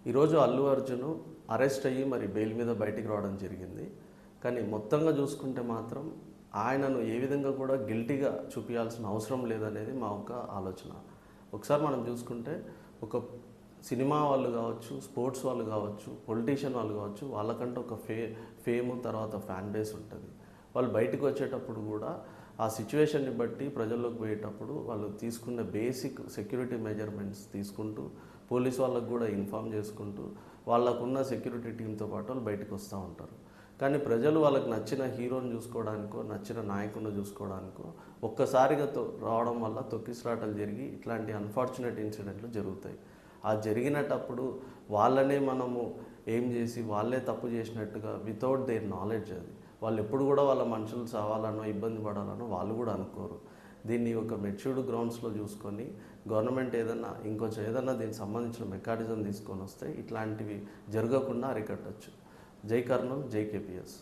ఈరోజు అల్లు అర్జున్ అరెస్ట్ అయ్యి మరి బెయిల్ మీద బయటికి రావడం జరిగింది. కానీ మొత్తంగా చూసుకుంటే మాత్రం ఆయనను ఏ విధంగా కూడా గిల్టీగా చూపించాల్సిన అవసరం లేదనేది మా ఒక ఆలోచన. ఒకసారి మనం చూసుకుంటే ఒక సినిమా వాళ్ళు కావచ్చు, స్పోర్ట్స్ వాళ్ళు కావచ్చు, పొలిటీషియన్ వాళ్ళు కావచ్చు, వాళ్ళకంటే ఒక ఫేమ్ తర్వాత ఫ్యాన్ బేస్ ఉంటుంది. వాళ్ళు బయటకు వచ్చేటప్పుడు కూడా ఆ సిచ్యువేషన్ని బట్టి ప్రజల్లోకి పోయేటప్పుడు వాళ్ళు తీసుకున్న బేసిక్ సెక్యూరిటీ మెజర్మెంట్స్ తీసుకుంటూ పోలీస్ వాళ్ళకు కూడా ఇన్ఫామ్ చేసుకుంటూ వాళ్ళకున్న సెక్యూరిటీ టీంతో పాటు వాళ్ళు బయటకు వస్తూ ఉంటారు. కానీ ప్రజలు వాళ్ళకి నచ్చిన హీరోని చూసుకోవడానికో నచ్చిన నాయకుడిని చూసుకోవడానికో ఒక్కసారిగా రావడం వల్ల తొక్కిసలాటలు జరిగి ఇట్లాంటి అన్ఫార్చునేట్ ఇన్సిడెంట్లు జరుగుతాయి. ఆ జరిగినప్పుడు వాళ్ళనే మనము ఏం చేసి వాళ్ళే తప్పు చేసినట్టుగా వితౌట్ దేర్ నాలెడ్జ్, అది వాళ్ళు ఎప్పుడు కూడా వాళ్ళ మనుషులు చావాలనో ఇబ్బంది పడాలనో వాళ్ళు కూడా అనుకోరు. దీన్ని ఒక మెచ్యూర్డ్ గ్రౌండ్స్లో చూసుకొని గవర్నమెంట్ ఏదన్నా దీనికి సంబంధించిన మెకానిజం తీసుకొని వస్తే ఇట్లాంటివి జరగకుండా అరికట్టచ్చు. జై కర్నూలు, జై కేపీఎస్.